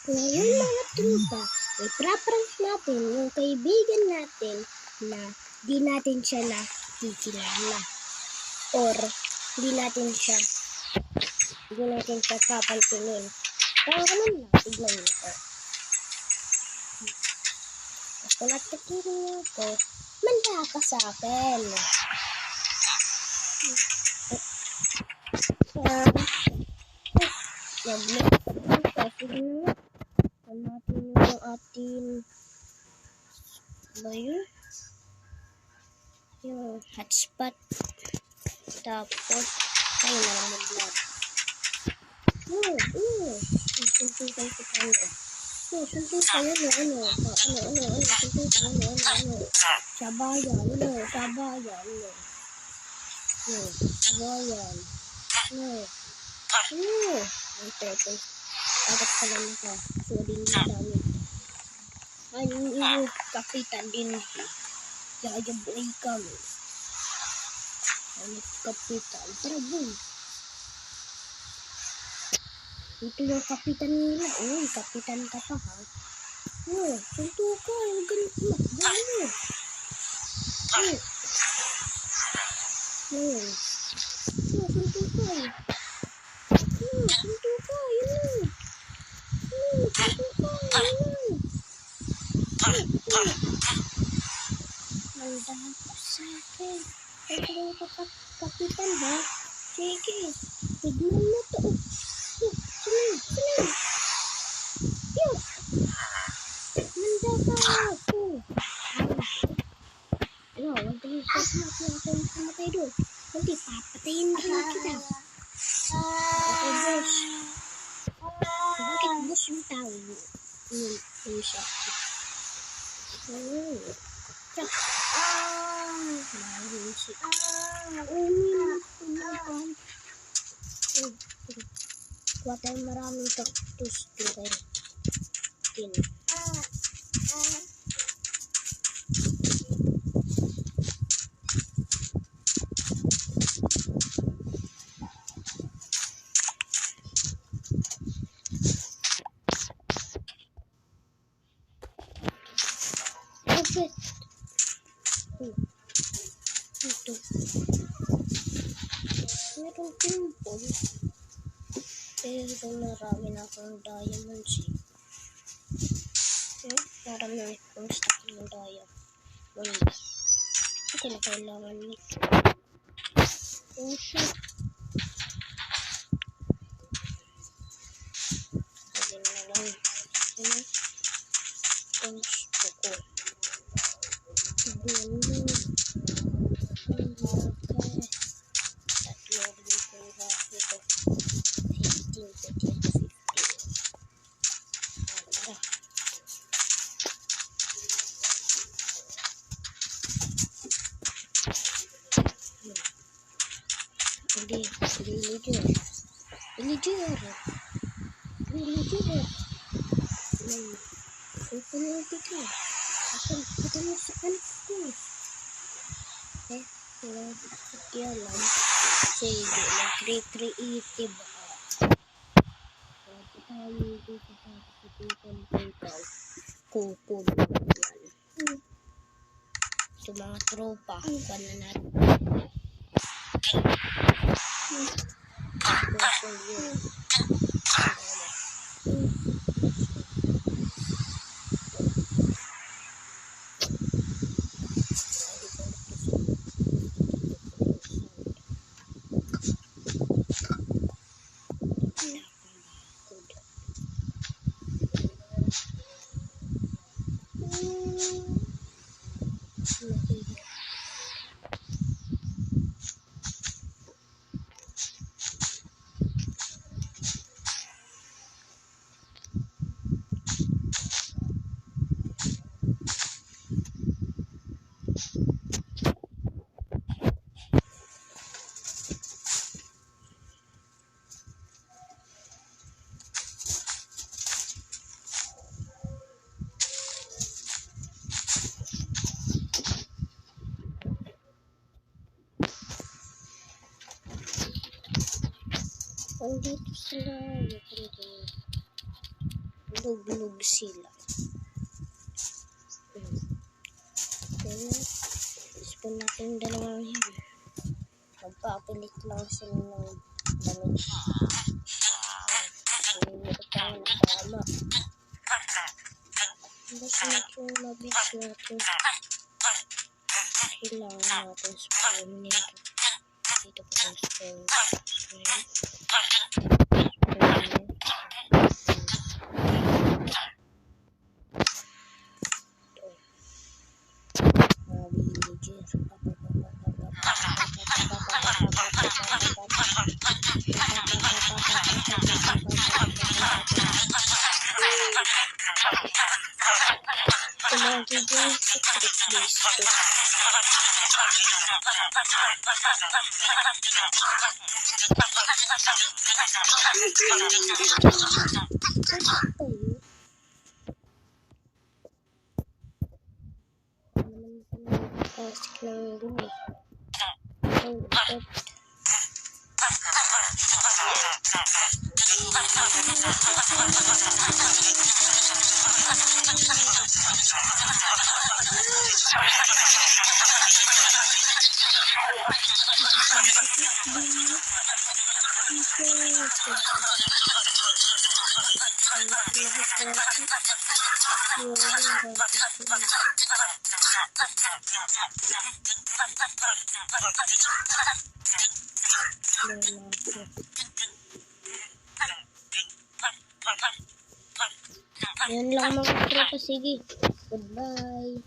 Ngayon mga trupa, ipra-prank natin yung kaibigan natin na di natin siya nakikilala. Or di natin siya papansinin. Kaya naman lang, tignan niyo ko. Kung nagkakiri niyo ko, manda ka sa akin. Natin yung ating yung hotspot. Tapos tayo na lang mag-vlog. Suntukan ko tayo. Suntukan ano. Sabayan. Ito. Agad pala naka. Suling namin. Yung kapitan din. Jajabuhay kami. Ano kapitan? Tara boy. Ito yung kapitan nila. Kapitan ka pa ha. Sunto ka. Yung ganit mo. Gano'n. Sunto ka. Mandahan ko sa akin. Ito yung kapitan ha. Sige. Tignan mo to. Sunod. Manda ka. Huwag kang samatay doon. Hindi, papatayin na kita. Boss. Bakit boss yung tawag? Yung siya. Kuha tayo maraming cactus dito. Ito. Merong pimple. Pero marami na akong diamonds eh. Marami na akong stock ng diamonds. Hindi ko na kailangan nito. Shit. Sabi na lang. Ang gusto ko. Villager. Ipinulti ka. Kita mo sa anak ko. Yan lang. Sige, nag-recreative ako. Pwede tayo dito sa kasipitan ko ikaw. Kukul. Ito mga tropa. Kuha na natin. Andito sila. Luglug sila. Spoon natin yung dalawang yan. Magpapilit lang sila ng damit. Hindi ko tayo tama. Basta natin mabis natin. Kailangan natin spoon nito. Dito po yung spoon. Yan lang mga tropa. Sige. Goodbye.